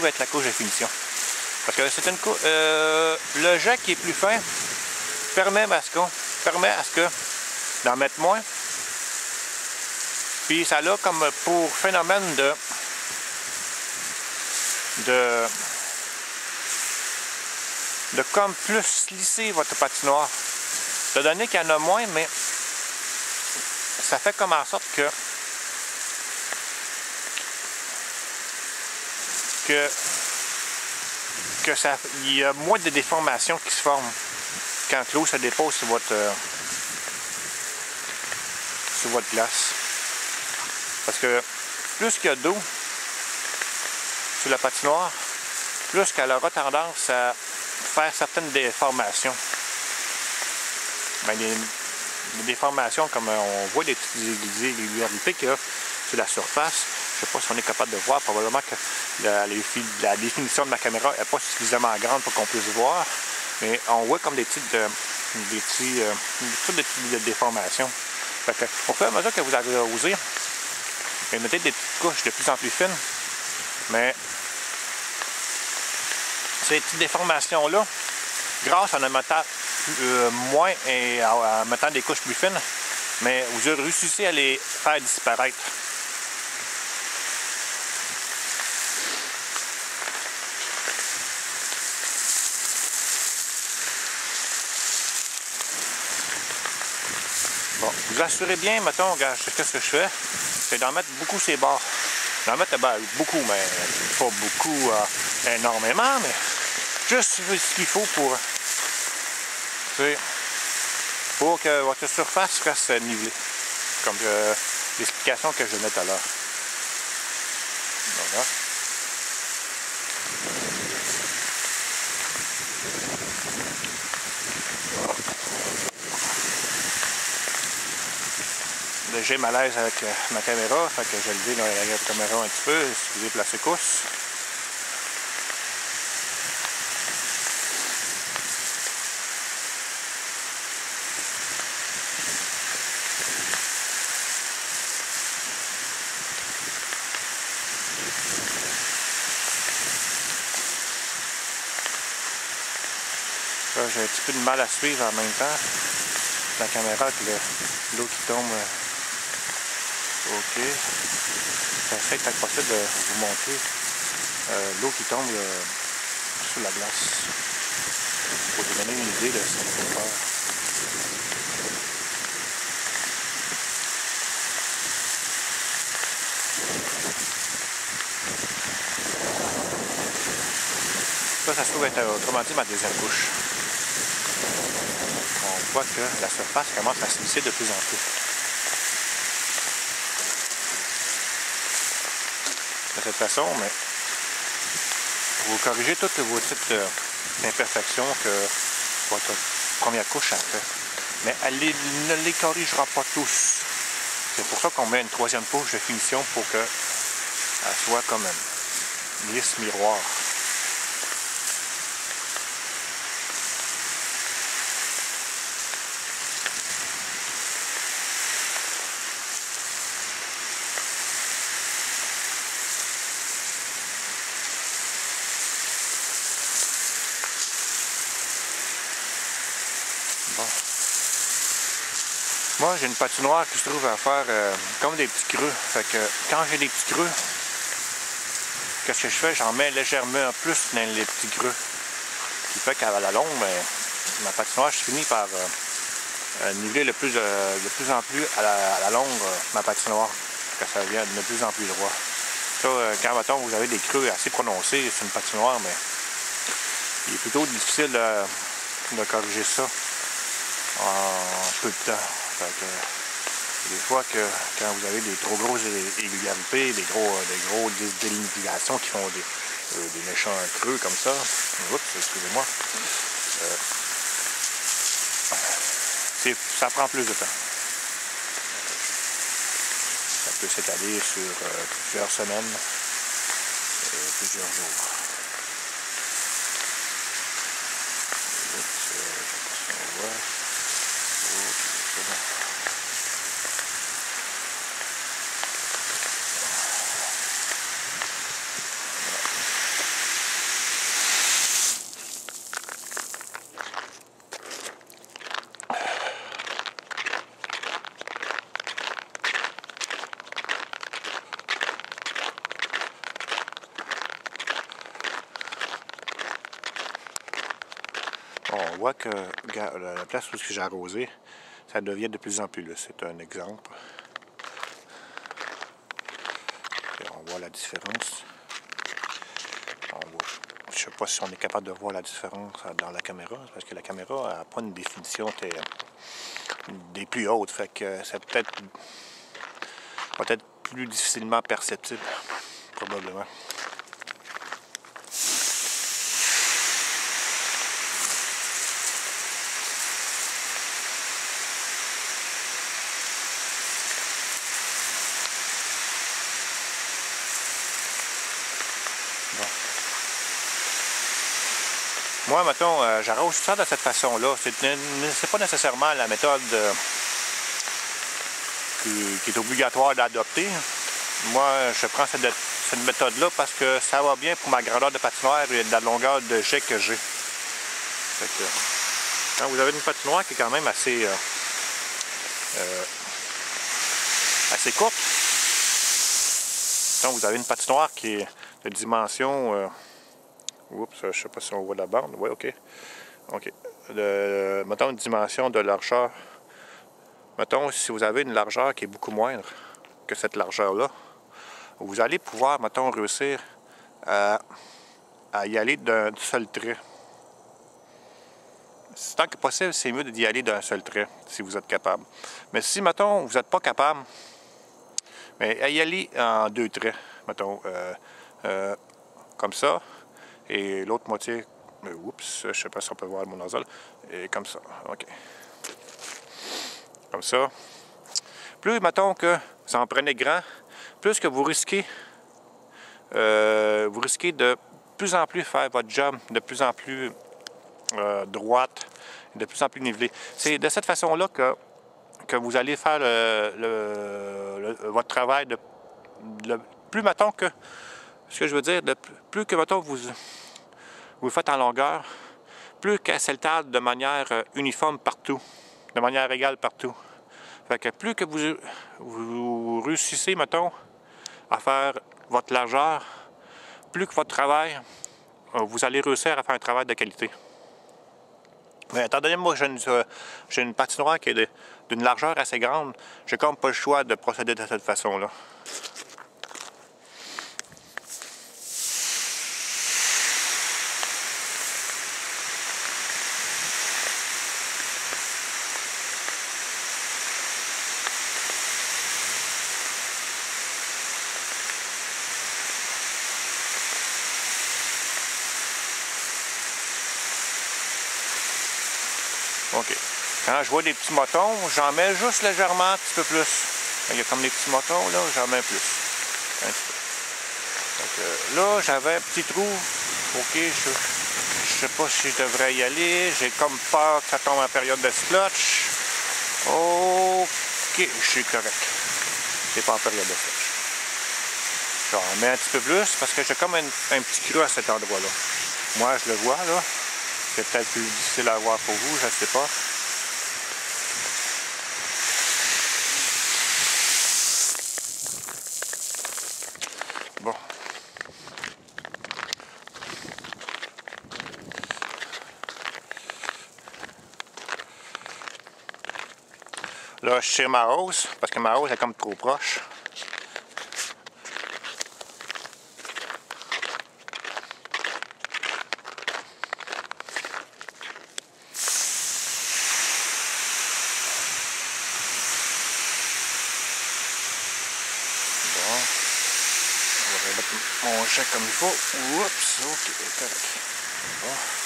trouve être la couche de finition. Parce que c'est une couche... le jet qui est plus fin permet à ce que d'en mettre moins. Puis ça a comme pour phénomène de comme plus lisser votre patinoire. De donner qu'il y en a moins, mais ça fait comme en sorte que il y a moins de déformations qui se forment quand l'eau se dépose sur votre glace. Parce que plus qu'il y a d'eau sur la patinoire, plus qu'elle aura tendance à faire certaines déformations. Ben, des déformations comme on voit des petites irrégularités qu'il y a sur la surface. Je ne sais pas si on est capable de voir. Probablement que la définition de ma caméra n'est pas suffisamment grande pour qu'on puisse voir. Mais on voit comme des petites déformations. Fait que, au fur et à mesure que vous arrosez, vous mettez des petites couches de plus en plus fines. Mais ces petites déformations-là, grâce à en mettant moins et en mettant des couches plus fines, mais vous réussissez à les faire disparaître. Bon, vous assurez bien, mettons, regarde, qu'est-ce que je fais? C'est d'en mettre beaucoup ces bords. D'en mettre beaucoup, mais pas beaucoup énormément, mais juste ce qu'il faut pour que votre surface reste nivelée. Comme l'explication que je donnais tout à l'heure. Voilà. J'ai malaise avec ma caméra, fait que j'ai levé la caméra un petit peu, excusez pour la secousse. J'ai un petit peu de mal à suivre en même temps. La caméra avec l'eau qui tombe. OK. J'essaie tant que possible de vous montrer l'eau qui tombe sous la glace. Pour vous donner une idée de ce qu'il faut faire. Ça se trouve être, autrement dit, ma deuxième couche. On voit que la surface commence à se lisser de plus en plus. De cette façon, mais vous corrigez toutes vos petites imperfections que votre première couche a fait. Mais elle ne les corrigera pas tous. C'est pour ça qu'on met une troisième couche de finition pour qu'elle soit comme une lisse miroir. Bon. Moi, j'ai une patinoire qui se trouve à faire comme des petits creux. Fait que quand j'ai des petits creux, qu'est-ce que je fais? J'en mets légèrement plus dans les petits creux. Ce qui fait qu'à la longue, ma patinoire, je finis par niveler de plus en plus à la longue ma patinoire. Que ça devient de plus en plus droit. Ça, quand mettons, vous avez des creux assez prononcés sur une patinoire, mais il est plutôt difficile de corriger ça en peu de temps. Fait que, des fois que quand vous avez des trop grosses irrégularités, des gros délimitations qui font des méchants creux comme ça, oups, excusez-moi, ça prend plus de temps. Ça peut s'étaler sur plusieurs semaines, plusieurs jours. Oups, je sais pas si on voit. C'est bon. on voit que la place où j'ai arrosé, ça devient de plus en plus lisse. C'est un exemple. Et on voit la différence. Je ne sais pas si on est capable de voir la différence dans la caméra, parce que la caméra n'a pas une définition des plus hautes. Fait que c'est peut-être plus difficilement perceptible, probablement. Bon. Moi, mettons, j'arrose ça de cette façon-là. C'est pas nécessairement la méthode qui est obligatoire d'adopter. Moi, je prends cette méthode-là parce que ça va bien pour ma grandeur de patinoire et de la longueur de jet que j'ai. Quand vous avez une patinoire qui est quand même assez courte, donc vous avez une patinoire qui est de dimension... oups, je ne sais pas si on voit la bande. Oui, OK. Mettons une dimension de largeur. Mettons, si vous avez une largeur qui est beaucoup moindre que cette largeur-là, vous allez pouvoir, mettons, réussir à y aller d'un seul trait. Tant que possible, c'est mieux d'y aller d'un seul trait, si vous êtes capable. Mais si, mettons, vous n'êtes pas capable, mais y aller en 2 traits, mettons, comme ça, et l'autre moitié, oups, je ne sais pas si on peut voir mon nozzle, et comme ça, OK. Comme ça. Plus, mettons, que vous en prenez grand, plus que vous risquez de plus en plus faire votre job de plus en plus droite, de plus en plus nivelée. C'est de cette façon-là que vous allez faire votre travail plus, mettons, que... Ce que je veux dire, plus que, mettons, vous le faites en longueur, plus qu'elle s'étale de manière uniforme partout, de manière égale partout. Fait que plus que vous réussissez, mettons, à faire votre largeur, plus que votre travail, vous allez réussir à faire un travail de qualité. Mais étant donné que moi j'ai une patinoire qui est d'une largeur assez grande, j'ai comme pas le choix de procéder de cette façon-là. OK. Quand je vois des petits motons, j'en mets juste légèrement un petit peu plus. Il y a comme des petits motons, là, j'en mets plus. Un petit peu. Donc, là, j'avais un petit trou. OK, je sais pas si je devrais y aller. J'ai comme peur que ça tombe en période de splotch. OK, je suis correct. C'est pas en période de splotch. J'en mets un petit peu plus parce que j'ai comme un petit creux à cet endroit-là. Moi, je le vois, là. C'est peut-être plus difficile à voir pour vous, je ne sais pas. Bon. Là, je tire ma hausse, parce que ma hausse est comme trop proche. Mon jet comme il faut. Oups, OK, correct. Bon.